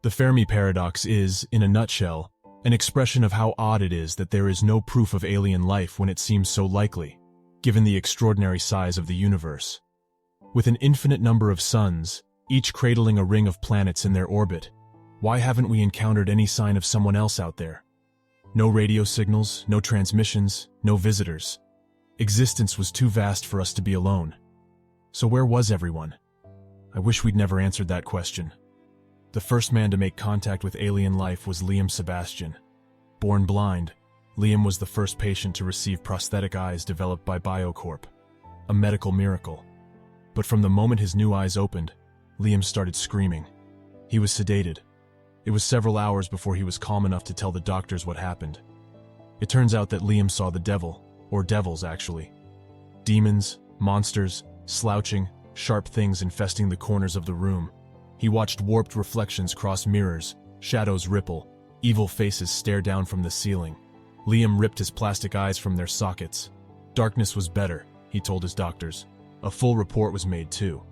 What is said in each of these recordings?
The Fermi paradox is, in a nutshell, an expression of how odd it is that there is no proof of alien life when it seems so likely, given the extraordinary size of the universe. With an infinite number of suns, each cradling a ring of planets in their orbit, why haven't we encountered any sign of someone else out there? No radio signals, no transmissions, no visitors. Existence was too vast for us to be alone. So where was everyone? I wish we'd never answered that question. The first man to make contact with alien life was Liam Sebastian. Born blind, Liam was the first patient to receive prosthetic eyes developed by Biocorp. A medical miracle. But from the moment his new eyes opened, Liam started screaming. He was sedated. It was several hours before he was calm enough to tell the doctors what happened. It turns out that Liam saw the devil, or devils actually. Demons, monsters, slouching, sharp things infesting the corners of the room. He watched warped reflections cross mirrors, shadows ripple, evil faces stare down from the ceiling. Liam ripped his plastic eyes from their sockets. Darkness was better, he told his doctors. A full report was made too.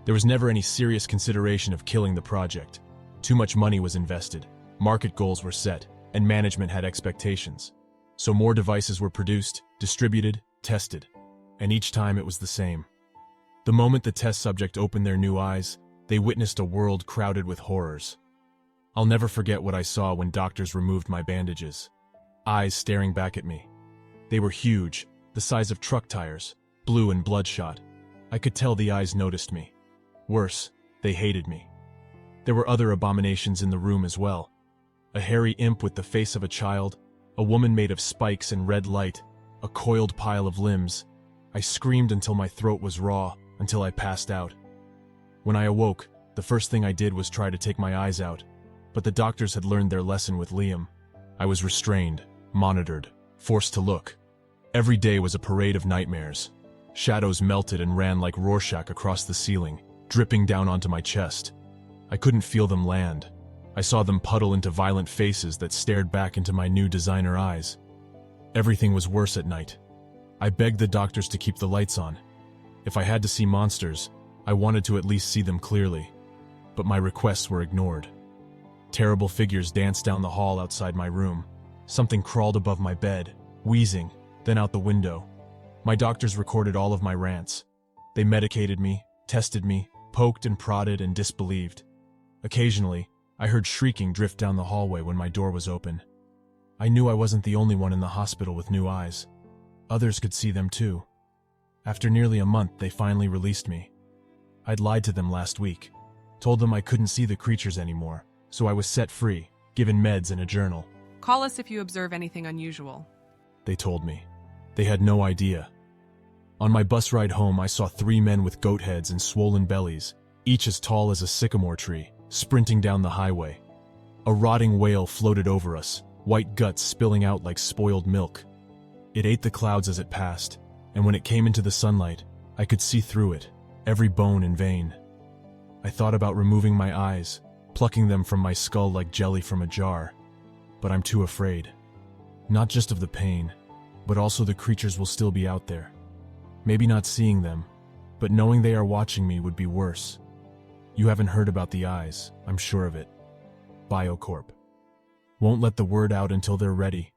There was never any serious consideration of killing the project. Too much money was invested, market goals were set, and management had expectations. So more devices were produced, distributed, tested. And each time it was the same. The moment the test subject opened their new eyes, they witnessed a world crowded with horrors. I'll never forget what I saw when doctors removed my bandages. Eyes staring back at me. They were huge, the size of truck tires, blue and bloodshot. I could tell the eyes noticed me. Worse, they hated me. There were other abominations in the room as well. A hairy imp with the face of a child, a woman made of spikes and red light, a coiled pile of limbs. I screamed until my throat was raw, until I passed out. When I awoke, the first thing I did was try to take my eyes out, but the doctors had learned their lesson with Liam. I was restrained, monitored, forced to look. Every day was a parade of nightmares. Shadows melted and ran like Rorschach across the ceiling, dripping down onto my chest. I couldn't feel them land. I saw them puddle into violent faces that stared back into my new designer eyes. Everything was worse at night. I begged the doctors to keep the lights on. If I had to see monsters, I wanted to at least see them clearly. But my requests were ignored. Terrible figures danced down the hall outside my room. Something crawled above my bed, wheezing, then out the window. My doctors recorded all of my rants. They medicated me, tested me, poked and prodded and disbelieved. Occasionally, I heard shrieking drift down the hallway when my door was open. I knew I wasn't the only one in the hospital with new eyes. Others could see them too. After nearly a month, they finally released me. I'd lied to them last week, told them I couldn't see the creatures anymore, so I was set free, given meds and a journal. Call us if you observe anything unusual. They told me. They had no idea. On my bus ride home, I saw 3 men with goat heads and swollen bellies, each as tall as a sycamore tree, sprinting down the highway. A rotting whale floated over us, white guts spilling out like spoiled milk. It ate the clouds as it passed, and when it came into the sunlight, I could see through it, every bone and vein. I thought about removing my eyes, plucking them from my skull like jelly from a jar, but I'm too afraid. Not just of the pain, but also the creatures will still be out there. Maybe not seeing them, but knowing they are watching me would be worse. You haven't heard about the eyes, I'm sure of it. Biocorp. Won't let the word out until they're ready.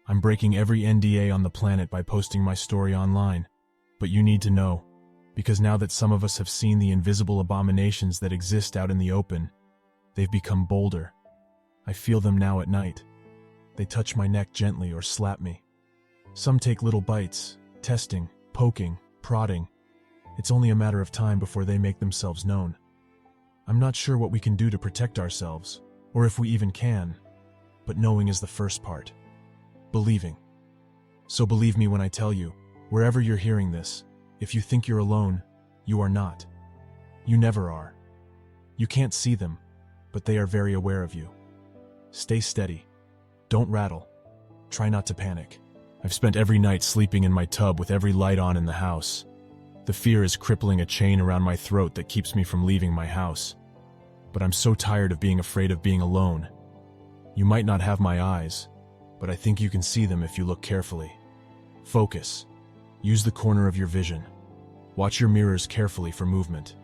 I'm breaking every NDA on the planet by posting my story online. But you need to know, because now that some of us have seen the invisible abominations that exist out in the open, they've become bolder. I feel them now at night. They touch my neck gently or slap me. Some take little bites, testing, poking, prodding. It's only a matter of time before they make themselves known. I'm not sure what we can do to protect ourselves, or if we even can, but knowing is the first part. Believing. So believe me when I tell you, wherever you're hearing this, if you think you're alone, you are not. You never are. You can't see them, but they are very aware of you. Stay steady. Don't rattle. Try not to panic. I've spent every night sleeping in my tub with every light on in the house. The fear is crippling a chain around my throat that keeps me from leaving my house. But I'm so tired of being afraid of being alone. You might not have my eyes, but I think you can see them if you look carefully. Focus. Use the corner of your vision. Watch your mirrors carefully for movement.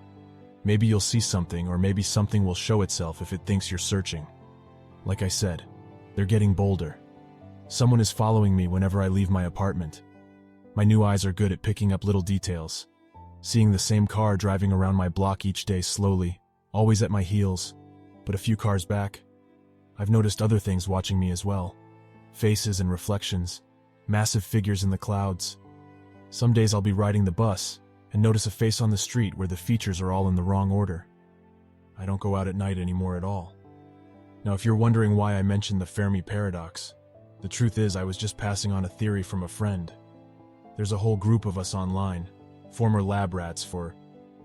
Maybe you'll see something, or maybe something will show itself if it thinks you're searching. Like I said, they're getting bolder. Someone is following me whenever I leave my apartment. My new eyes are good at picking up little details. Seeing the same car driving around my block each day slowly, always at my heels, but a few cars back. I've noticed other things watching me as well. Faces and reflections, massive figures in the clouds. Some days I'll be riding the bus and notice a face on the street where the features are all in the wrong order. I don't go out at night anymore at all. Now, if you're wondering why I mentioned the Fermi paradox, the truth is I was just passing on a theory from a friend. There's a whole group of us online, former lab rats for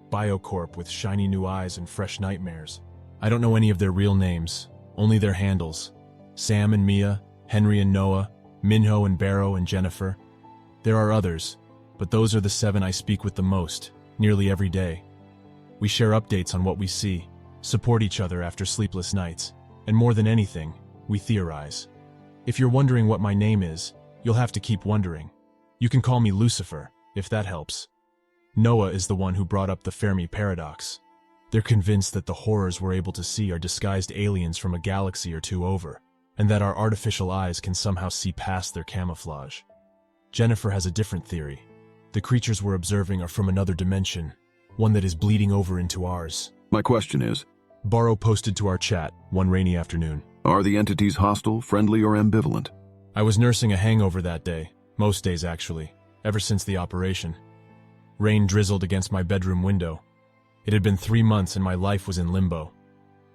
Biocorp with shiny new eyes and fresh nightmares. I don't know any of their real names, only their handles. Sam and Mia, Henry and Noah, Minho and Barrow and Jennifer. There are others, but those are the 7 I speak with the most, nearly every day. We share updates on what we see, support each other after sleepless nights, and more than anything, we theorize. If you're wondering what my name is, you'll have to keep wondering. You can call me Lucifer, if that helps. Noah is the one who brought up the Fermi paradox. They're convinced that the horrors we're able to see are disguised aliens from a galaxy or two over, and that our artificial eyes can somehow see past their camouflage. Jennifer has a different theory. The creatures we're observing are from another dimension, one that is bleeding over into ours. My question is, Barrow posted to our chat one rainy afternoon. are the entities hostile, friendly, or ambivalent? I was nursing a hangover that day, most days actually, ever since the operation. Rain drizzled against my bedroom window. It had been 3 months and my life was in limbo.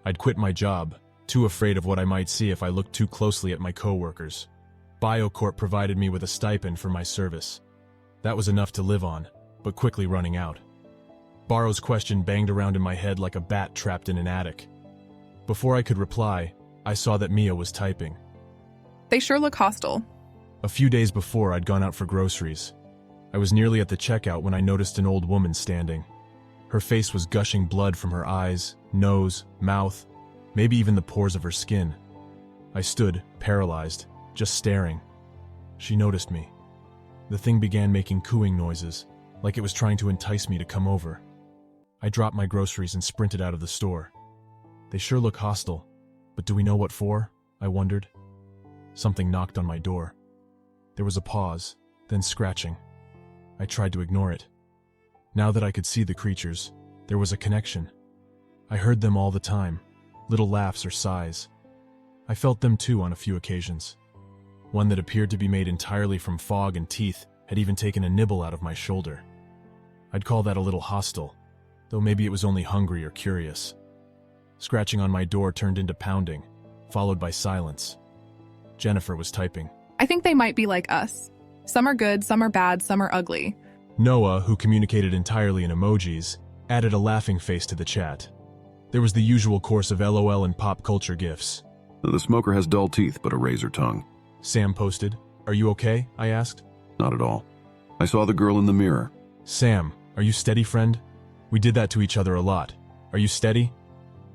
I'd quit my job, too afraid of what I might see if I looked too closely at my co-workers. Biocorp provided me with a stipend for my service. That was enough to live on, but quickly running out. Barrow's question banged around in my head like a bat trapped in an attic. Before I could reply, I saw that Mia was typing. They sure look hostile. A few days before, I'd gone out for groceries. I was nearly at the checkout when I noticed an old woman standing. Her face was gushing blood from her eyes, nose, mouth, maybe even the pores of her skin. I stood, paralyzed, just staring. She noticed me. The thing began making cooing noises, like it was trying to entice me to come over. I dropped my groceries and sprinted out of the store. They sure look hostile, but do we know what for? I wondered. Something knocked on my door. There was a pause, then scratching. I tried to ignore it. Now that I could see the creatures, there was a connection. I heard them all the time, little laughs or sighs. I felt them too on a few occasions. One that appeared to be made entirely from fog and teeth had even taken a nibble out of my shoulder. I'd call that a little hostile, though maybe it was only hungry or curious. Scratching on my door turned into pounding, followed by silence. Jennifer was typing. I think they might be like us. Some are good, some are bad, some are ugly. Noah, who communicated entirely in emojis, added a laughing face to the chat. There was the usual course of LOL and pop culture gifs. The smoker has dull teeth but a razor tongue. Sam posted. Are you okay? I asked. Not at all. I saw the girl in the mirror. Sam, are you steady, friend? We did that to each other a lot. Are you steady?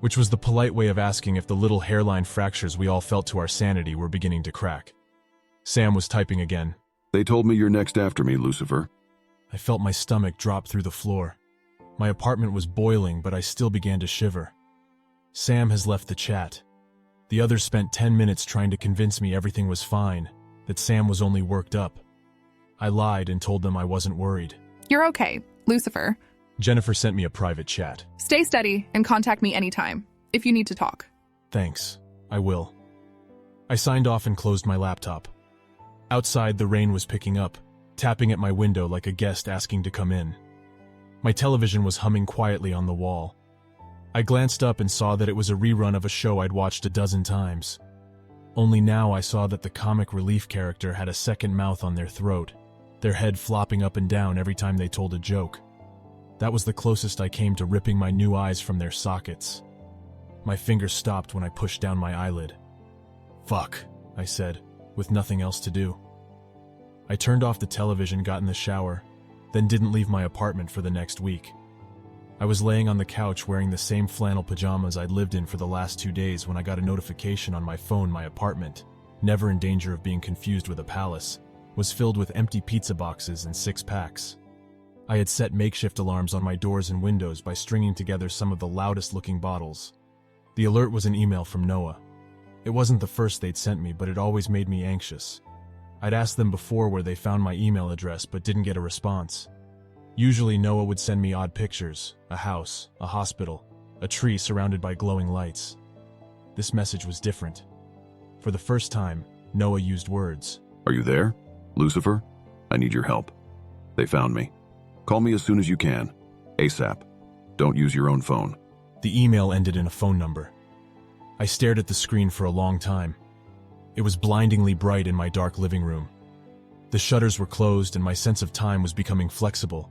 Which was the polite way of asking if the little hairline fractures we all felt to our sanity were beginning to crack. Sam was typing again. They told me you're next after me, Lucifer. I felt my stomach drop through the floor. My apartment was boiling, but I still began to shiver. Sam has left the chat. The others spent 10 minutes trying to convince me everything was fine, that Sam was only worked up. I lied and told them I wasn't worried. You're okay, Lucifer. Jennifer sent me a private chat. Stay steady and contact me anytime, if you need to talk. Thanks. I will. I signed off and closed my laptop. Outside, the rain was picking up, tapping at my window like a guest asking to come in. My television was humming quietly on the wall. I glanced up and saw that it was a rerun of a show I'd watched a dozen times. Only now I saw that the comic relief character had a second mouth on their throat, their head flopping up and down every time they told a joke. That was the closest I came to ripping my new eyes from their sockets. My fingers stopped when I pushed down my eyelid. Fuck, I said, with nothing else to do. I turned off the television, got in the shower, then didn't leave my apartment for the next week. I was laying on the couch wearing the same flannel pajamas I'd lived in for the last 2 days when I got a notification on my phone. My apartment, never in danger of being confused with a palace, was filled with empty pizza boxes and 6-packs. I had set makeshift alarms on my doors and windows by stringing together some of the loudest-looking bottles. The alert was an email from Noah. It wasn't the first they'd sent me, but it always made me anxious. I'd asked them before where they found my email address, but didn't get a response. Usually Noah would send me odd pictures, a house, a hospital, a tree surrounded by glowing lights. This message was different. For the first time, Noah used words. Are you there? Lucifer? I need your help. They found me. Call me as soon as you can. ASAP. Don't use your own phone. The email ended in a phone number. I stared at the screen for a long time. It was blindingly bright in my dark living room. The shutters were closed and my sense of time was becoming flexible,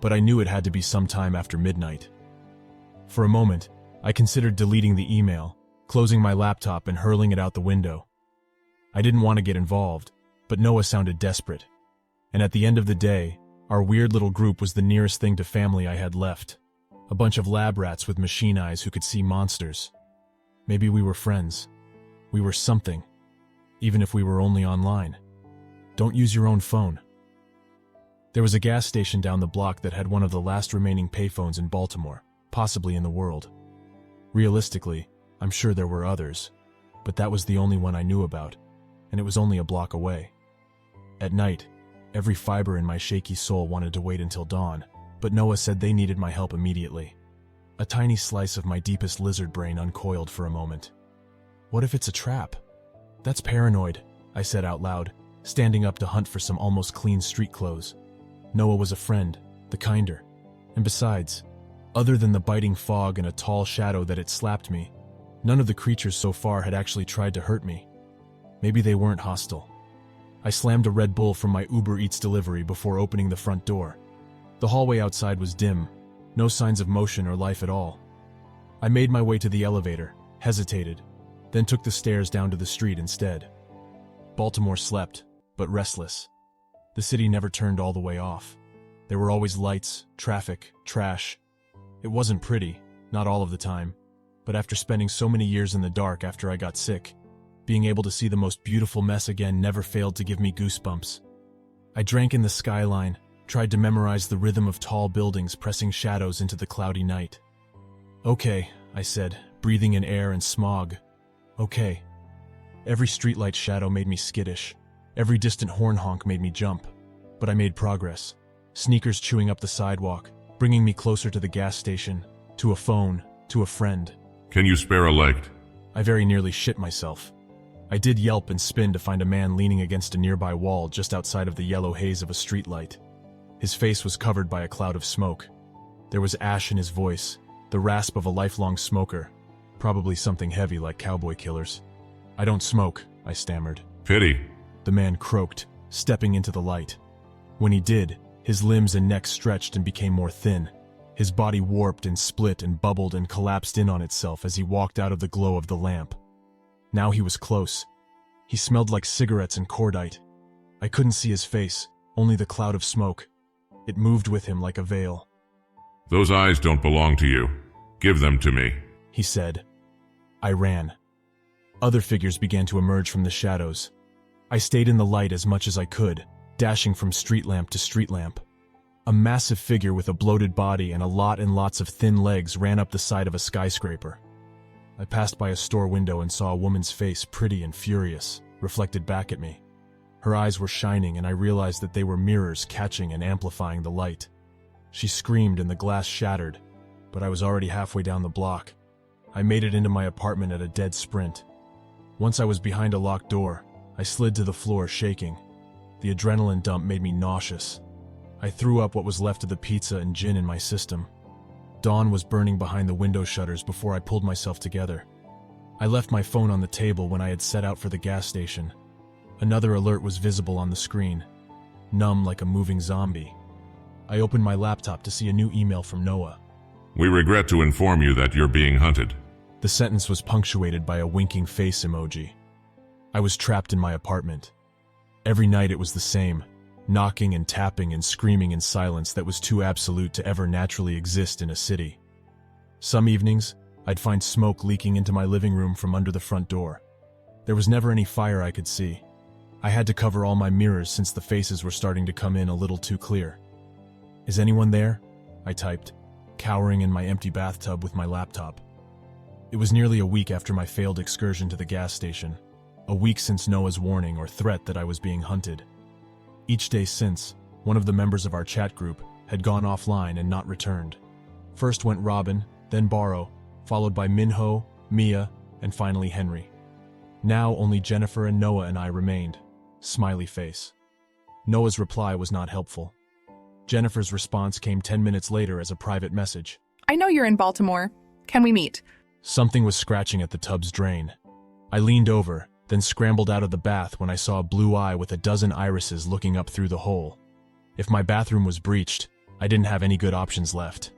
but I knew it had to be sometime after midnight. For a moment, I considered deleting the email, closing my laptop and hurling it out the window. I didn't want to get involved, but Noah sounded desperate. And at the end of the day, our weird little group was the nearest thing to family I had left. A bunch of lab rats with machine eyes who could see monsters. Maybe we were friends. We were something, even if we were only online. Don't use your own phone. There was a gas station down the block that had one of the last remaining payphones in Baltimore, possibly in the world. Realistically, I'm sure there were others, but that was the only one I knew about, and it was only a block away. At night, every fiber in my shaky soul wanted to wait until dawn, but Noah said they needed my help immediately. A tiny slice of my deepest lizard brain uncoiled for a moment. What if it's a trap? That's paranoid, I said out loud, standing up to hunt for some almost clean street clothes. Noah was a friend, the kinder. And besides, other than the biting fog and a tall shadow that had slapped me, none of the creatures so far had actually tried to hurt me. Maybe they weren't hostile. I slammed a Red Bull from my Uber Eats delivery before opening the front door. The hallway outside was dim, no signs of motion or life at all. I made my way to the elevator, hesitated, then took the stairs down to the street instead. Baltimore slept, but restless. The city never turned all the way off. There were always lights, traffic, trash. It wasn't pretty, not all of the time, but after spending so many years in the dark after I got sick, being able to see the most beautiful mess again never failed to give me goosebumps. I drank in the skyline, tried to memorize the rhythm of tall buildings pressing shadows into the cloudy night. Okay, I said, breathing in air and smog. Okay. Every streetlight shadow made me skittish. Every distant horn honk made me jump. But I made progress. Sneakers chewing up the sidewalk, bringing me closer to the gas station, to a phone, to a friend. Can you spare a leg? I very nearly shit myself. I did yelp and spin to find a man leaning against a nearby wall just outside of the yellow haze of a streetlight. His face was covered by a cloud of smoke. There was ash in his voice, the rasp of a lifelong smoker, probably something heavy like cowboy killers. I don't smoke, I stammered. Pity. The man croaked, stepping into the light. When he did, his limbs and neck stretched and became more thin. His body warped and split and bubbled and collapsed in on itself as he walked out of the glow of the lamp. Now he was close. He smelled like cigarettes and cordite. I couldn't see his face, only the cloud of smoke. It moved with him like a veil. Those eyes don't belong to you. Give them to me, he said. I ran. Other figures began to emerge from the shadows. I stayed in the light as much as I could, dashing from street lamp to street lamp. A massive figure with a bloated body and lots of thin legs ran up the side of a skyscraper. I passed by a store window and saw a woman's face, pretty and furious, reflected back at me. Her eyes were shining and I realized that they were mirrors catching and amplifying the light. She screamed and the glass shattered, but I was already halfway down the block. I made it into my apartment at a dead sprint. Once I was behind a locked door, I slid to the floor shaking. The adrenaline dump made me nauseous. I threw up what was left of the pizza and gin in my system. Dawn was burning behind the window shutters before I pulled myself together. I left my phone on the table when I had set out for the gas station. Another alert was visible on the screen, numb like a moving zombie. I opened my laptop to see a new email from Noah. We regret to inform you that you're being hunted. The sentence was punctuated by a winking face emoji. I was trapped in my apartment. Every night it was the same, knocking and tapping and screaming in silence that was too absolute to ever naturally exist in a city. Some evenings, I'd find smoke leaking into my living room from under the front door. There was never any fire I could see. I had to cover all my mirrors since the faces were starting to come in a little too clear. Is anyone there? I typed, cowering in my empty bathtub with my laptop. It was nearly a week after my failed excursion to the gas station, a week since Noah's warning or threat that I was being hunted. Each day since, one of the members of our chat group had gone offline and not returned. First went Robin, then Baro, followed by Minho, Mia, and finally Henry. Now only Jennifer and Noah and I remained. Smiley face. Noah's reply was not helpful. Jennifer's response came 10 minutes later as a private message. I know you're in Baltimore. Can we meet? Something was scratching at the tub's drain. I leaned over, then scrambled out of the bath when I saw a blue eye with a dozen irises looking up through the hole. If my bathroom was breached, I didn't have any good options left.